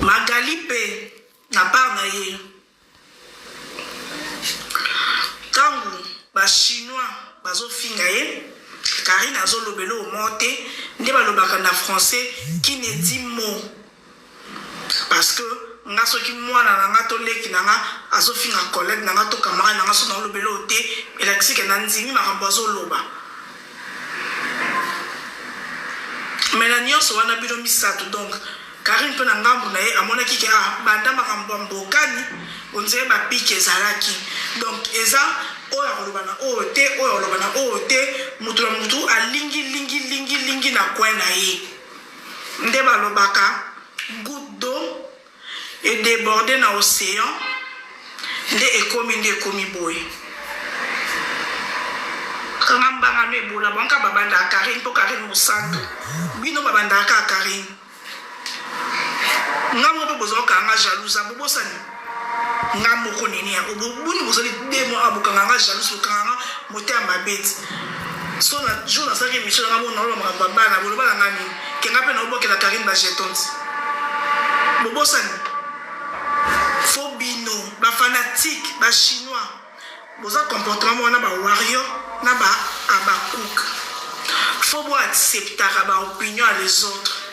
Magali pe na part na ye tangu ba chinois bazofinga ye Karine azolobelo monte nde balobaka na français qui ne dit mot parce que nga soki mwana na nga to leki na nga azofinga collègue na nga to camarade na nga so na lobelo te elakisi ke na ndimi makambo azoloba mais na nyonso wana bino misato donc Karine mpe na ngambu na ye amonaki ke banda makambo ya mbokani onzere bapike ezalaki donc eza oyo akoloba na oyo te oyo aloba na oyo te mutu na mutu alingi na coin na ye nde balobaka goutte d'eau et débordé na océan nde ekomi boye kanga mbanga no ebola banka babanda Karine mpo Karine mosantu bino babandaka Karine nga moko bozalaka nga jalouse abobosani nga moko nini ya obuni bozali demo abokanga nga jalouse okanga nga mote ya mabeti so na jour nasalaki émission nga mona oloba makambo ya bana bolobala nga nini ke nga mpe naobokela Karine bajetonte bobosani fo bino bafanatique bachinois boza comportement wana bawario na bacook fo bo acceptaka baopinion ya les autres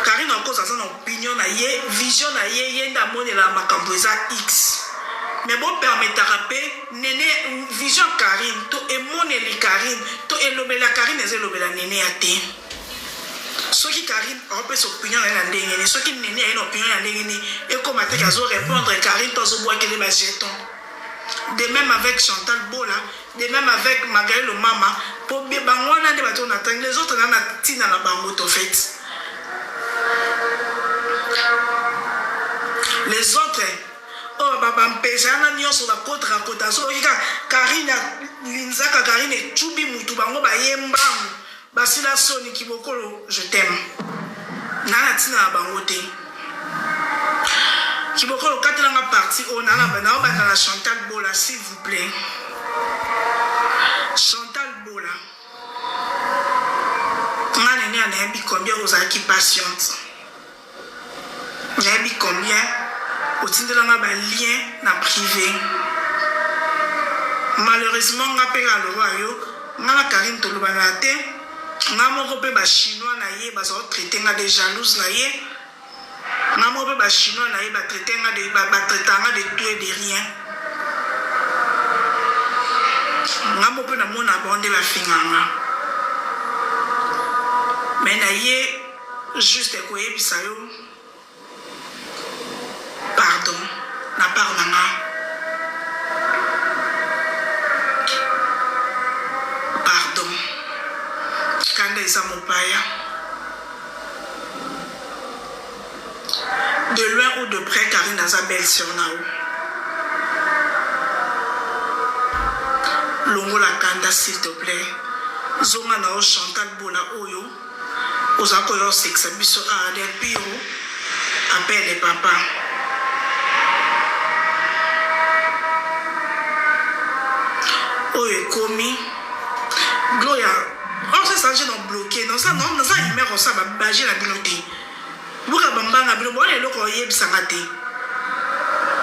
Karine en cause na opinion na ye vision na ye yenda monela makambo eza x mais bon permettra pe nene vision Karine to emoneli Karine to elobela Karine ezelobela nene ya te soki Karine opesa opinion na ndenge ni soki nene ya opinion na ndenge ni ekoma te kazo répondre Karine to zo boakele ba jeton de même avec Chantal Bola de même avec Magali le mama po be bangwana nde bato na tangi les autres na tina na bango to fait les autres oh baba mpesa na nyonso ba kotra kota so kika Karine linzaka Karine chubi mutu bango ba yembangu basila soni kibokolo je t'aime na tina bango te kibokolo katela nga parti o na ba na Chantal Bola s'il vous plaît Chantal Bola ngane ni anayebi combien ozalaki patiente nayebi combien otindelanga balien na privé malheureusement nga mpe kaloba yo nga na Karine tolobana te nga moko mpe bachinois na ye bazotraite nga de jalouse na ye nga moko mpe bachinois na ye batraitanga de tout et de rien nga moko mpe namona bango nde bafinganga mais na ye juste koyebisa yo pardon na part na nga pardon kanda eza mopaya de loin ou de près Karine aza belle sur na o longola kanda s'il te plaît zonga na o Chantal Bola oyo oza koyo sexa biso a del piro appelle papa oyo ekomi gloria on se sanje na bloqué non ça numéro ça babage na bino te buka bambanga bino bona eloko oyebisanga te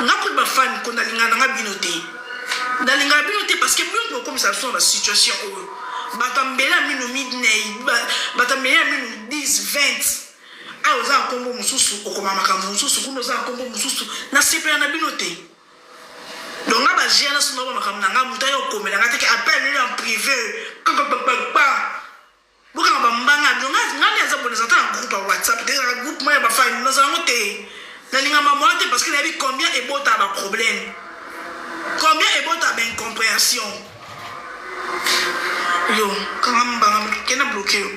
nga kutu bafani ko nalingana nga bino te nalingana bino te parce que bino tokomisa biso na situation oyo bato mbela mino midnight bato mbela mino 10 20 ayo oza nkombo mosusu okoma makambo mosusu kuna oza nkombo mosusu na sepela na bino te donc nga bagea na sona ba makambo na nga mutu ayo okomela nga teke appelle lui en privé bokanga bambanga donc nga ni aza boneza ata na groupe ya WhatsApp te na groupe moya bafani nazalango te nalingama mwana te parce que nayebi combien ebota baproblème combien ebota baincompréhension yo kanga mbanga kena bloqué yo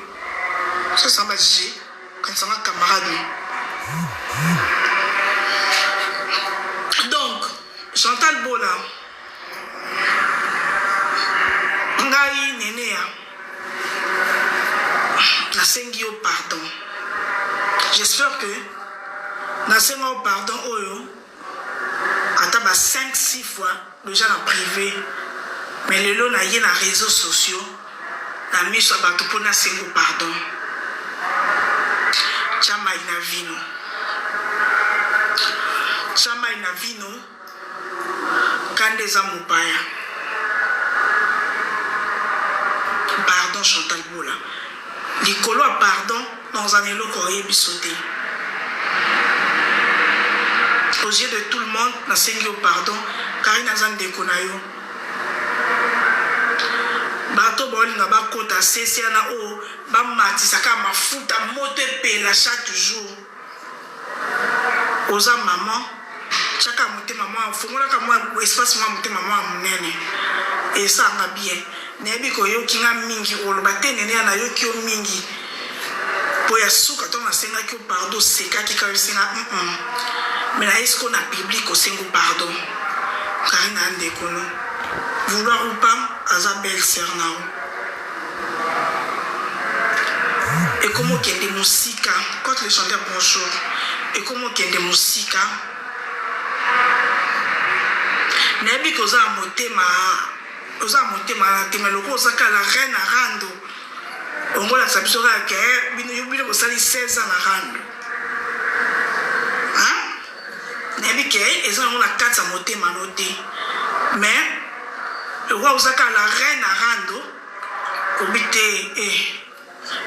ça samba jige kanisanga camarade donc Chantal Bola ngai nenea nasengi yo pardon j'espère que nasenga yo pardon oyo ata ba 5-6 fois déjà na privé mais lelo na ye na réseaux sociaux na miso bato mpona sengo pardon chamai na vino Chama ina vino kandeza mupaya. Pardon Chantal Bola. Likolo a pardon dans un élo koye bisoté. Aux yeux de tout le monde, na sengi au pardon, car il n'a pas de konayo. Bato bolinga ba kota sesi na o ba matisaka mafuta moto pela chaque jour. Oza maman, chaka mote maman, fongola ka moi espace moi mote maman munene. Et ça nga bien. Nebi ko yo kinga mingi oloba tenene na yo ki o mingi. Po ya suka to na senga ki o pardon seka ki ka senga mais là est-ce qu'on a public au sengo pardon. Karina ande kono. Vouloir ou pas, Azabel Sernao. Et comment qu'il y a des musiques, quand les chanteurs bonjour, et comment qu'il y a des musiques, Nebi koza motema, oza motema na tema loko osaka la reine à rando. Ongo la sabisora ke bino yubile ko sali 16 ans na rando. Hein? Nebi ke eza on la 4 motema noté. Mais le roi Osaka la reine à rando obité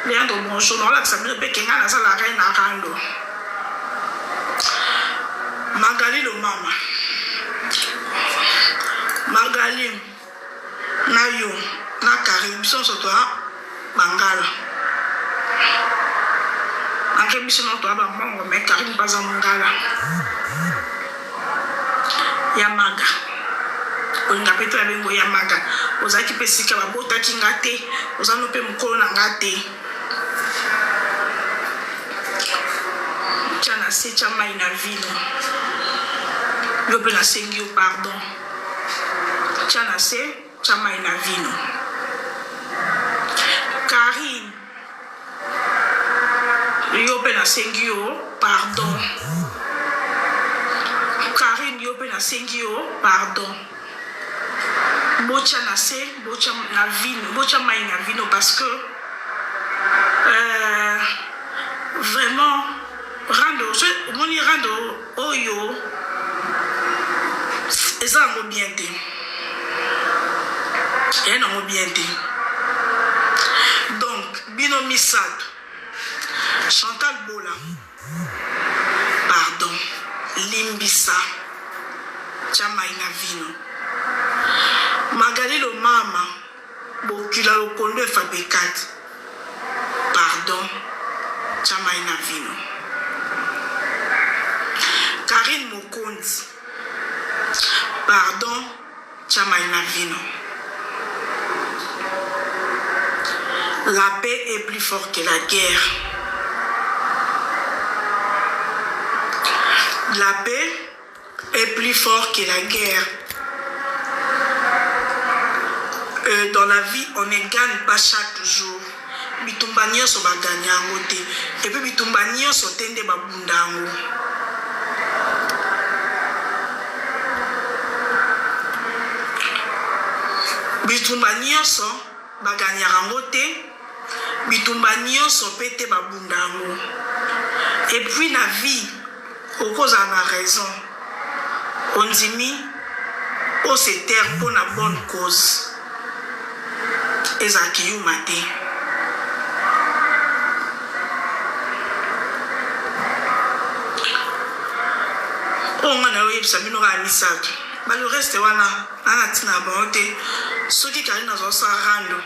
Leandro bonjour non là que ça me fait kenga la reine à rando Magali le mama Magali na yo na Karim sont sur toi Bangala na ke biso no toi ba mongo mais Karim pas en Bangala Yamaga olinga peto ya bengo ya maga ozaki pe sika babota ki ngate ozano pe mukolo na ngate chana se chama ina vino yo pe na sengi o pardon chana se chama ina vino Karine yo pe na sengi o pardon Karine yo pe na sengi o pardon Bocha na se, bocha na vino, bocha mai na vino parce que vraiment rando, moni rando oyo eza ngo bien te. Et non bien te. Donc bino misato Chantal Bola pardon limbisa chama ina vino Magali le mama, bokila le kondo fabricat. Pardon, chamaina vino. Karine Mokondi, pardon, chamaina vino. La paix est plus forte que la guerre. La paix est plus forte que la guerre. Dans la vie, on ne gagne pas chaque jour. Bitumba nyonso ba ganyango te. Et puis bitumba nyonso tende ba bundango. Bitumba nyonso ba ganyango te. Bitumba nyonso pete ba bundango. Et puis la vie, au cause en a raison. On dit mi, on se terre pour la bonne cause. Ezaki yu mate. On a eu Sabino Ramisato. Mais le reste, wana, anatina bonté. Ceux qui carrent dans un rando.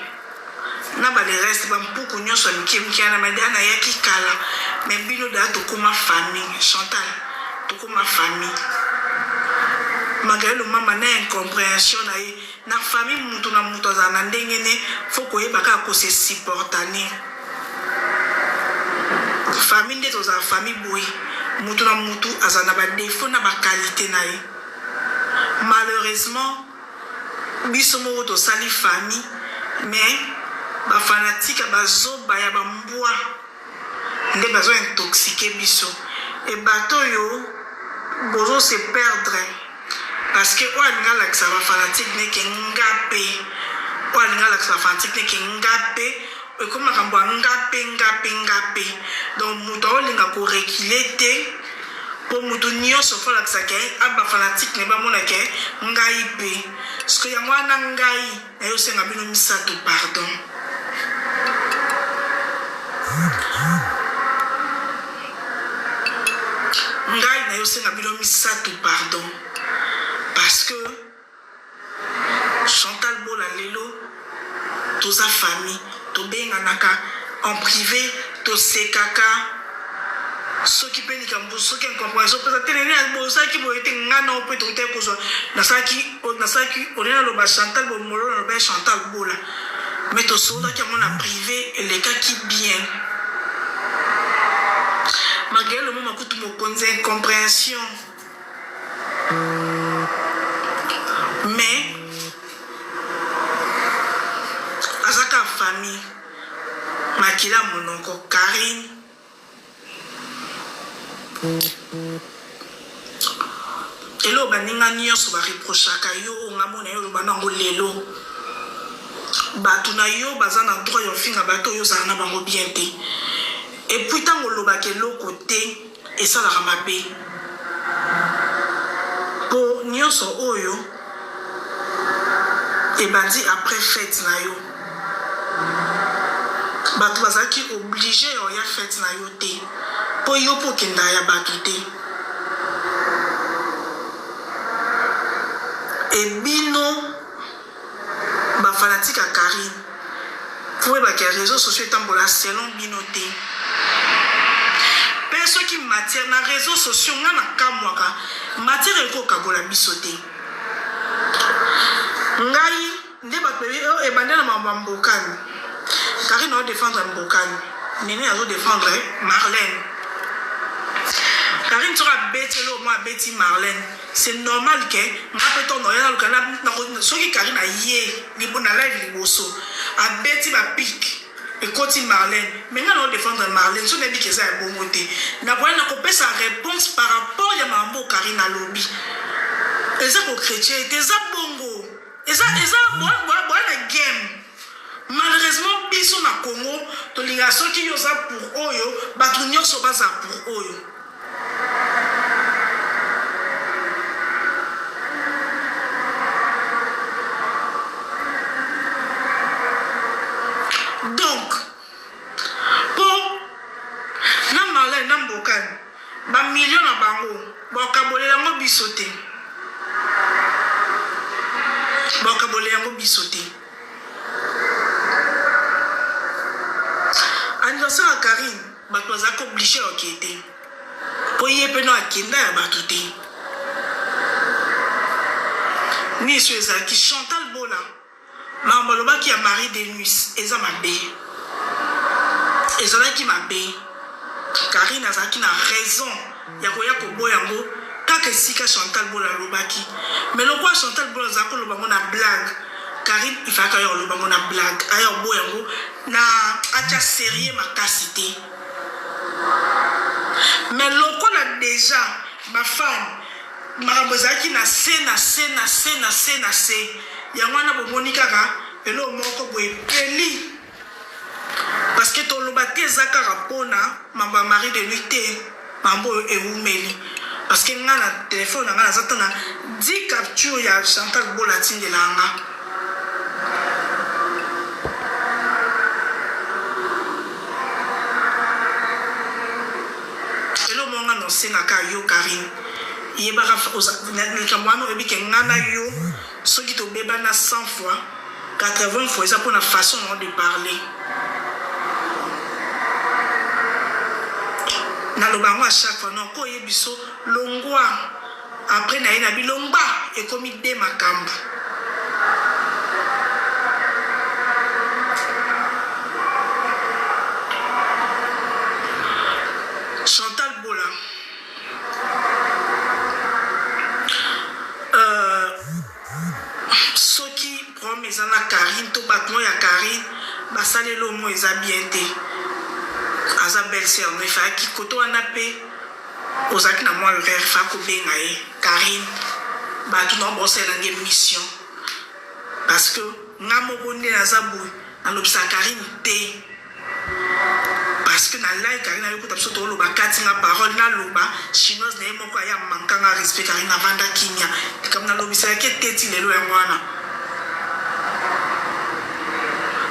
Na ba le reste, ba mpuku nyonso miki ana madana yaki kala. Mais bino da tokoma famille. Chantal, tokoma famille. Magali mama na incompréhension na ye. Na famille mutu na mutu azana ndenge ne foko ye baka ko se supportane. Famille ndeto za famille boy. Mutu na mutu azana ba défaut na ba qualité na ye. Malheureusement biso mo to sali famille mais ba fanatique bazo ba ya ba mbwa nde bazo intoxiquer biso et bato yo bozo se perdre parce que oalinga la ça va fanatique ne ke ngape oalinga la ça fanatique ne ke ngape et comme ngape donc muto olinga ko reculer te pour mutu nyonso fola kisake aba fanatique ne ba mona ke ngai pe parce que yango na ngai na yo senga bino misato pardon ngai na yo senga bino misato pardon parce que Chantal Bola lelo toza famille to benganaka en privé to sekaka soki pe likambo soki incompréhension pesa teleni bozaki boyete ngana ope to te kozwa nasaki onena loba Chantal bomolo na loba Chantal Bola mais to soda ki mona privé elekaki bien malgré le moment kutu mokonze incompréhension mais azaka famille makila monoko Karine elo baninga nyonso bareprochaka yo ongamona yo loba nango lelo bato na yo baza na droit ya ofinga bato oyo ozala na bango bien te epuis ntango olobaka eloko te esalaka mabe po nyonso oyo ebandi après fête na yo bato bazalaki oblige oya fête na yo te po yo po kenda ya bato te ebino bafanatique ya Karine po ebaki ya réseaux sociaux etambola selon bino te mpe soki matière na réseaux sociaux nga na kamwaka matière ekokabola biso te ngai nde bato ebande na mambo ya mbokani Karine azodéfendre mbokani nene azodéfendre Marlène Karine soki abeti elo mo abeti Marlène c'est normal que nga mpe tono ya naluka soki Karine aye na live liboso abeti bapik ekoti Marlène mais nga naodéfendre Marlène so nayebi keza ya bongo te nakoya nakopesa réponse par rapport ya mambo Karine alobi eza kochrétien ete eza bongo eza boya na game malheureusement biso na Congo tolinga soki yoza pour oyo bato nyonso baza pour oyo donc po na Marlène na mbokani bamilio na bango bakabolela yango biso te bakabolela yango biso te anniversaire ya Karine bato bazalaki oblige oke te po ye mpe no akenda ya bato te miso ezalaki Chantal Bola makambo alobaki ya Marie de Nuit eza mabe ezalaki mabe Karine azalaki na raison ya koya koboya yango kaka esika Chantal Bola alobaki mais lokwa Chantal Bola azalaki koloba ngo na blague Karine il fallait ayo oloba ngo na blague ayo boya yango na atia sérieux makasi te mais lokola déjà bafane makambo ezalaki na se yango wana bomoni kaka elo moko boye peli parce que toloba te eza kaka mpona mambo ya Marie de Nuit te mambo oyo eumeli parce que nga na telefone na nga naza tana 10 capture ya Chantal Bola atindela nga elo monga nosengaka yo Karine yebaka likambo wana oyebi ke nga na yo soki tobebana 100 fois 80 fois eza mpona façon de parler naloba yango à chaque fois non ko oyebi so longwa après na ye na bilongba ekomi de makambo Chantal Bola soki problème eza na Karine to bato ya Karine basaleli omo eza bien te aza belle sœur mais faki koto wana pe ozaki na mwa erreur fa kobenga ye Karine bato na bosela nge mission parce que nga moko nde naza boye nalobisa Karine te parce que na like Karine yo kota biso loba katinga parole na loba chinoise na moko ya mankanga respect Karine na vanda kinya comme na lobisa ke teti lelo ya mwana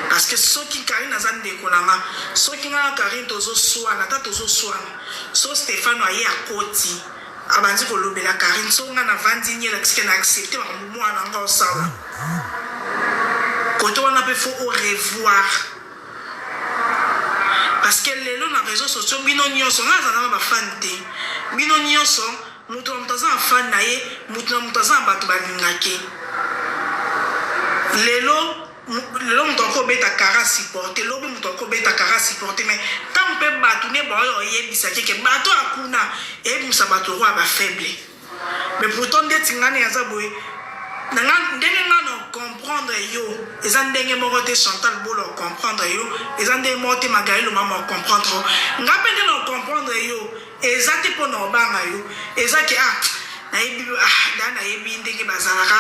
parce que soki Karine azande kolanga soki na Karine tozo swana ta tozo swana so Stéphane aye akoti abanzi kolobela Karine so nga na vandi nyela kiske na accepter ba mwana nga osala koto wana pe faut au revoir parce que lelo na réseaux sociaux bino nyonso nga zana ba fan te bino nyonso mutu mutaza fan na ye mutu mutaza bato balingake lelo mutu ko beta kara supporter lobi mutu ko beta kara supporter mais tant pe bato ne ba yo yebisa ke bato akuna e musa bato ro ba faible mais pourtant ndeti ngani yaza boy ndenge ngano comprendre yo eza ndenge moko te Chantal Bolo comprendre yo eza ndenge moko te Magali lo mama comprendre nga pende no comprendre yo eza te po no banga yo eza ke na yebi na yebi ndenge bazalaka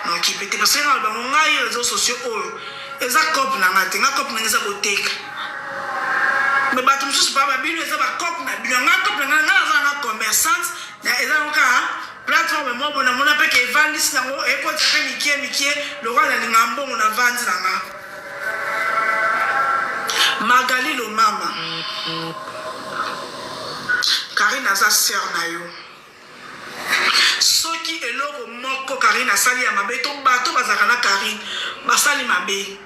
no ki pete parce que na ba ngai réseaux sociaux oyo eza cop na ngate nga cop na ngeza koteka mais bato mususu ba bino eza ba cop na bino nga cop na nga za na commerçante na eza nka plateforme mo bona mona pe ke vandis nango e ko tsape mikie le roi na ngambo na vandi nanga Magali lo mama Karine aza sœur na yo soki eloko moko Karine asali ya mabe to bato bazaka na Karine basali mabe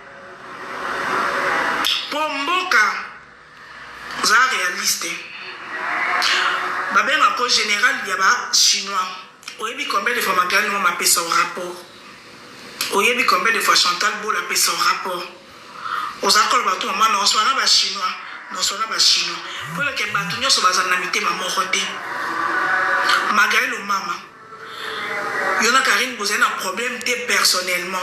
po mboka za réaliste babenga ko général ya ba chinois oyebi combien de fois Magali m'a appelé son rapport oyebi combien de fois Chantal Bolo a appelé son rapport aux accords bato maman non soit na ba chinois pour que bato nyoso bazana mité mama roté Magali lo mama yona Karine posé un problème té personnellement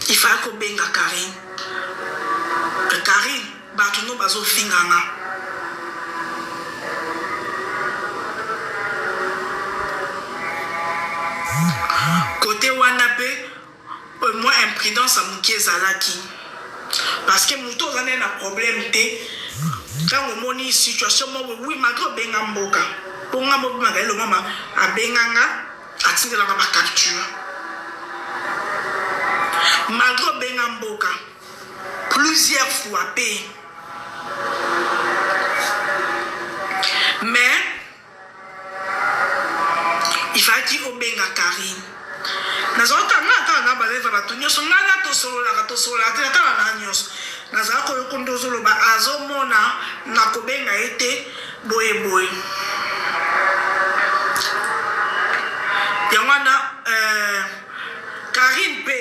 il faut ko benga Karine bato no bazo finganga côté wana pe moi imprudence à mukie zalaki parce que muto zane na problème te quand on moni situation mo oui magro benga mboka ponga mo Magali lo mama abenganga atindela ba capture magro benga mboka plusieurs fois pe mais il faut qu'il obenga Karine nazota ngata na baleva batunyo so ngana to solo ate ta na nyos nazaka ko kondozolo ba azomona na kobenga ete boye yangwana Karine pe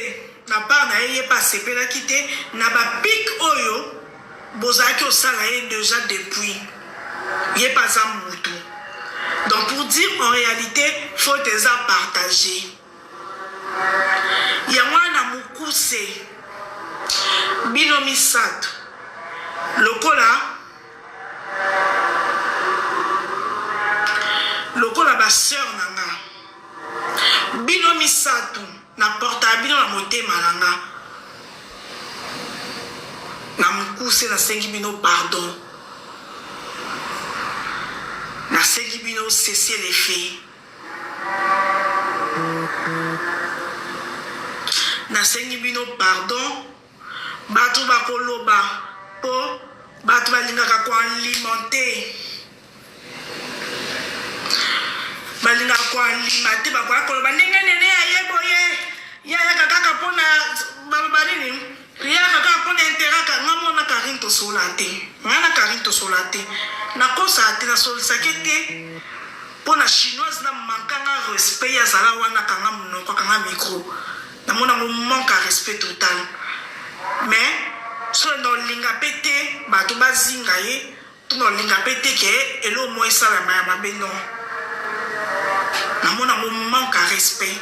na pa na ye pas sepela kite na ba pic oyo bozaki osala ye déjà depuis ye pas amutu donc pour dire en réalité faut déjà partager yangwana mukuse bino misato lokola ba sœur nanga bino misato na porta bino na motema nanga na mukuse na sengi bino pardon na sengi bino cesser les faits na sengi bino pardon bato bakoloba po bato balingaka ko alimenter bakoya koloba ndenge nene ayeboye yayaka kaka mpona balini yayaka kaka mpona interaka nga mona Karine tosola te nga na Karine tosola te nakosa te nasolisaki te mpona chinoise na mankanga respect yazala wana kanga monoko kanga micro namona ngo manque à respect total mais so no linga pété bato bazinga ye to no linga pété ke elo mo esala ma mabe non namona ngo manque à respect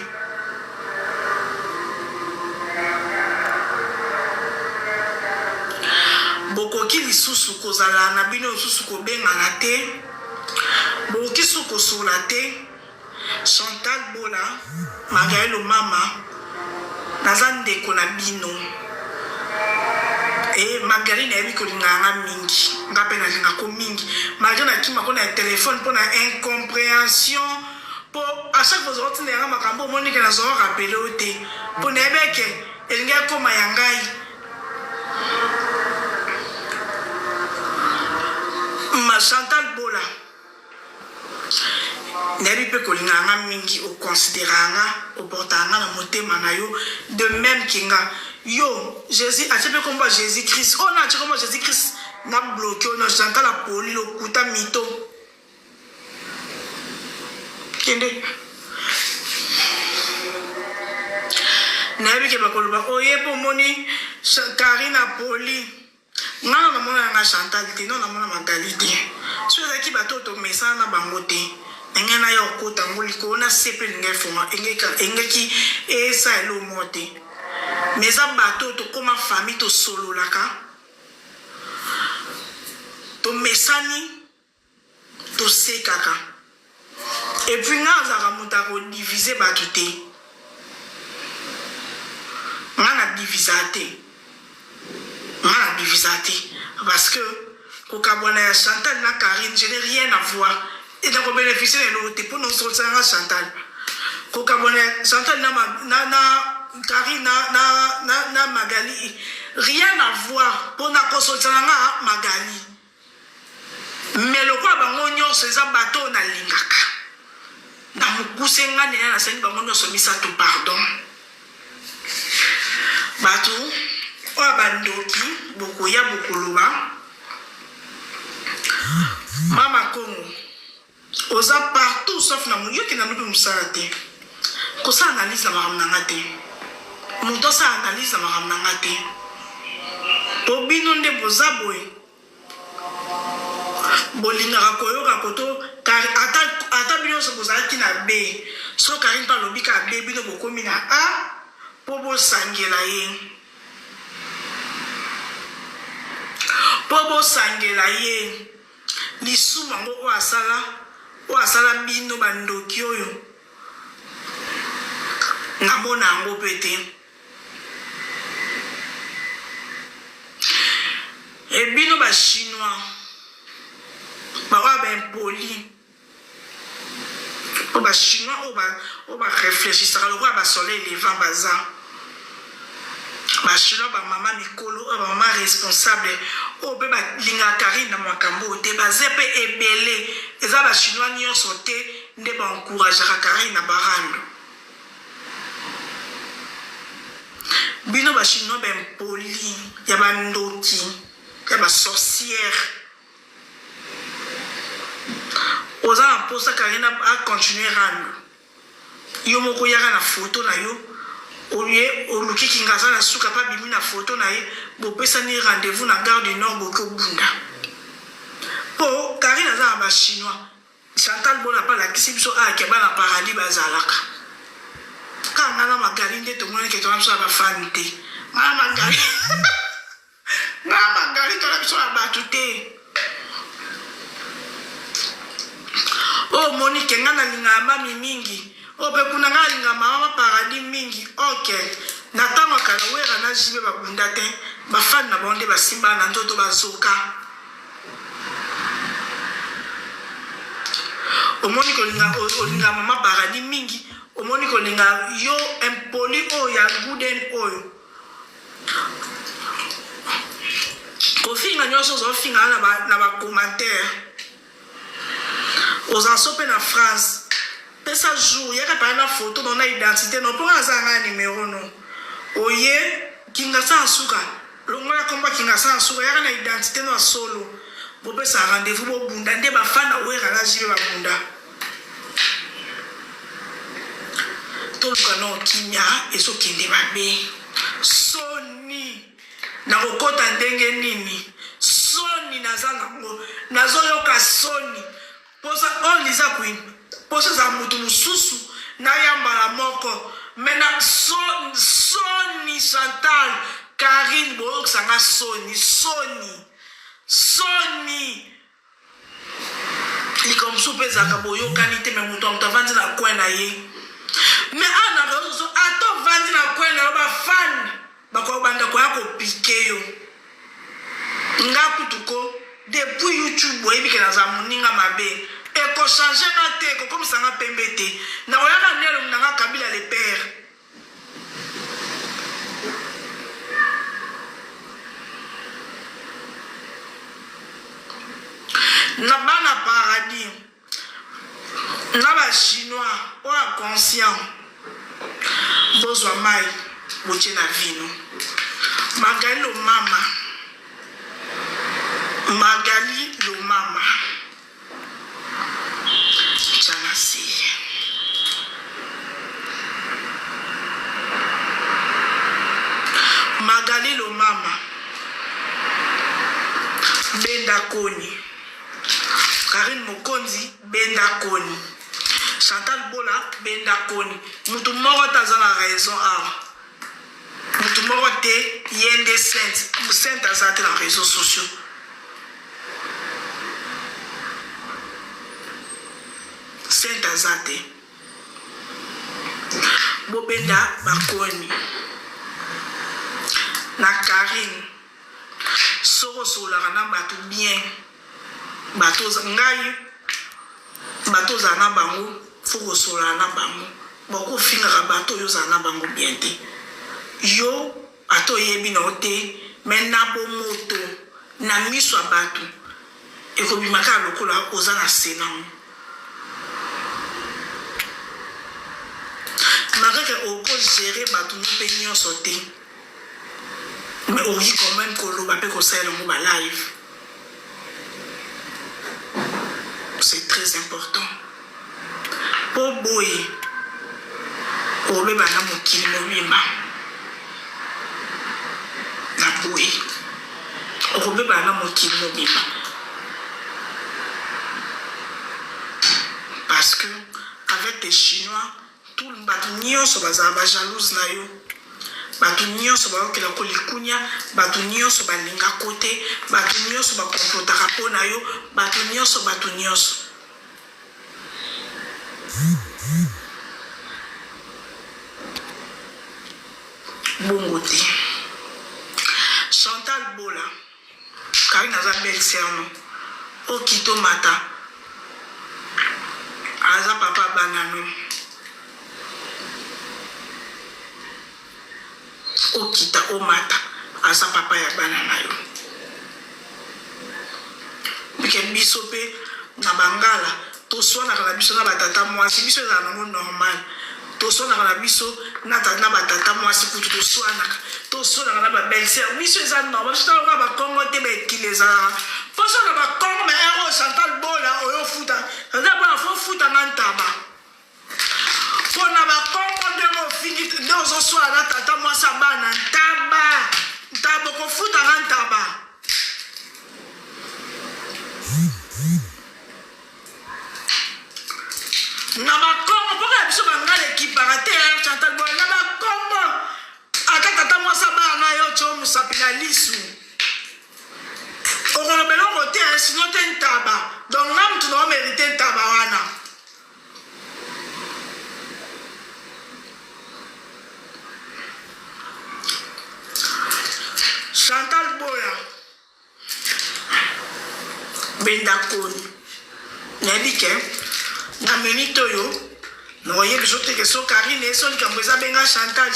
bokoki lisusu kozala na bino lisusu kobengana te bokoki su kosola te Chantal Bolo Magali lo mama naza ndeko na bino et Magali na yebi kolinganga mingi ngape na linga ko mingi malgré na kima ko na téléphone pour na incompréhension pour à chaque fois on tine nga makambo moni ke na zo rappeler ote pour na yebeke elinga ko mayangai ma Chantal Bola nebi pe kolinganga mingi o considéranga o portanga na motema na yo de même kinga yo Jésus a peu comme Jésus Christ on a comme Jésus Christ n'a bloqué on a chanté la poli le kuta mito kende nebi ke bakoloba oye po moni Karina poli ngana na mona nga Chantal te non na mona mentalité so ezaki bato to mesa na bango te ngena yo kota ngoli ko na sepe ngefuma engeki esa elo mote mesa bato to koma famille to solo laka to mesani to sekaka et puis nga za ramuta ko diviser bato te ngana divisate parce que kokabona ya Chantal na Karine je n'ai rien à voir et donc bénéficier de l'autre pour nous sortir à Chantal kokabona Chantal na Karine na Magali rien à voir pour na consulter na Magali mais le quoi bango nyonso eza bato na lingaka na mukuse ngane na sali bango nyonso misato pardon bato oya bandoki bokoya bokoloba mama Congo oza partout sauf na moyoki na lobi mosala te kosa analyse na makambo na nga te moto asa analyse na makambo na nga te po bino nde boza boye bolingaka koyoka koto ata bino nyonso bozalaki na b so Karine mpe alobi ka b bino bokomi na a mpo bosangela ye lisumu yango oyo asala bino bandoki oyo ngamona yango mpe te ebino bachinois baoya baimpoli o bachinois oyo barefléchisaka lokola basoleil levant baza bachinois bamama mikolo oyo bamama responsable oyo mpe balingaka Karine na makambo te baze mpe ebele eza bachinois nyonso te nde baencourageaka Karine na barando bino bachinois baimpoli ya bandoki ya basorcière oza na mposa Karine acontinue rando yo moko yaka na foto na yo olie oluki kingaza na suka pa bimi na foto na ye bopesani rendez-vous na gare du Nord boki obunda po Karine aza na bachinois Chantal Bola pa lakisi biso ayake bana paradis bazalaka kaka nga na Magali nde tomoni ke tona biso na bafani te nga na Magali tona biso na bato te oyo moni ke nga na lingaka mami mingi oyo mpe kuna nga lingaka mama paradis mingi ok na ntango kala wera na jibe babunda te bafani na bango nde basimba na nzoto bazoka omoni kolinga mama paradis mingi omoni kolinga yo impoli oyo ya guden oyo kofinga nyonso ozofingana na bacommentaire ozanso mpe na France pesa jour yaka pali na photo non na identité non mpo aza nga numéro non oye kingasa asuka longola komba kingasa asuka yaka na identité no solo bopesa rendez-vous bobunda nde bafana wera na jibe babunda toluka no kimia ezokende babe soni na kokota ndenge nini soni naza nango nazoyoka soni posa oliza kwini posa za mutu mususu na yambala moko mena soni Chantal Karine boyokisanga soni likamso mpe ezalaka boyokani te me moto amoto avandi na kwen na ye me ana rezo ato vandi na kwen na yo bafani bakobanda koya kopike yo Ngakutuko depuis YouTube boyebi ke naza moninga mabe eko changer na te ko comme ça nga pembete na oyaka nelo nanga Kabila le père na bana paradis na ba chinois oya conscient bozwa mai botie na vino Magali lo mama Chanasi Magali lo mama Benda Koni Karine Mokonzi Benda Koni Chantal Bola Benda Koni mutu moko taza na raison mutu moko te yende sainte azate na réseaux sociaux sainte azate bobenda bakoni na Karine soko solaka na bato bien bato ngai bato za na bango foko solaka na bango boko fingaka bato yo za na bango bien te yo ato yebi na ote mena bo moto na miso bato ekobimaka lokola oza na senan malgré que oko gérer bato no pe nyonso te mais oyi quand même koloba pe kosala ngo ba live c'est très important po boye obeba na mokili mobimba na boye obeba na mokili mobimba parce que avec les Chinois tout le bato nyonso bazala ba jalouse na yo bato nyonso bayokela kolikunya bato nyonso balinga kote bato nyonso bakomplotaka mpo na yo bato nyonso bongo te Chantal Bola Karine aza belle sœur no okito mata aza papa banano okita omata aza papa ya bana na yo bike biso pe na bangala toswanaka na biso na batata mwasi biso ezala nango normal toswanaka na biso na batata mwasi kutu toswanaka na babelle-sœur biso eza normal biso taloka bakongo te baekile ezalaka poso na bakongo ma ero Chantal Bola oyo futa aza mpona fo futa na ntaba mpona bakongo ndenge ofingi nde ozoswala na tata mwasi abana ntaba okofuta na ntaba na bakongo mpoka ya biso bangala ekipaka te Chantal Bola na bakongo ata tata mwasi abana na yo tyo mosapi na lisu okolobela oko te sino te ntaba donc nga mutu na omerite ntaba wana Chantal Bola Benda Koni nayebi ke na minute oyo naoyebi so te ke so Karine so likambo eza benga Chantal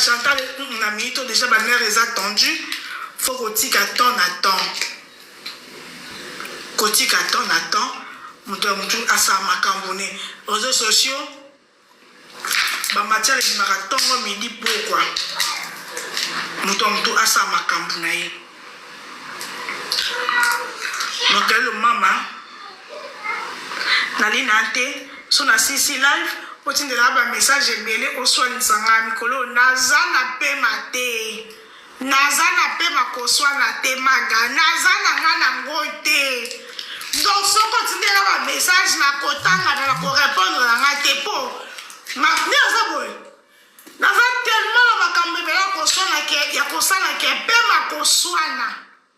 na minute oyo déjà banere eza tendu fo kotika temps na temps moto ya motu asala makambo ne réseaux sociaux bamatiare ebimaka ntongo midi pokwa moto ya motu asala makambo na ye nokelo mama nali na te so na sisi live otindela bamessage ebele oswanisanga mikolo naza na pema te naza na pema koswana te maga naza na nga nango te donc soko otindela bamessage nakotangana na korépondre na nga te po nde aza boye naza tellement na makambo ebele ya kosalaka pema koswana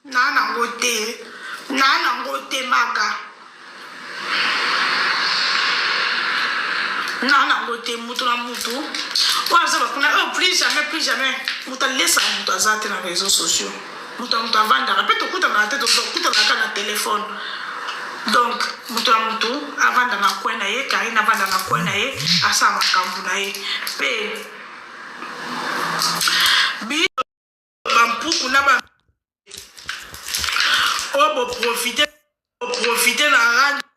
naa nango te maga nango te mutu na mutu oyo aza bakuna oyo plus jamais mutu alesaka mutu aza te na réseaux sociaux moto ya moto avandaka mpe tokutana na te tokutanaka na telefone. Donc moto ya moto avanda na kwe na ye, Karine avanda na kwe na ye, asala makambo na ye mpe biso bampuku na ba oyo boprofite na radio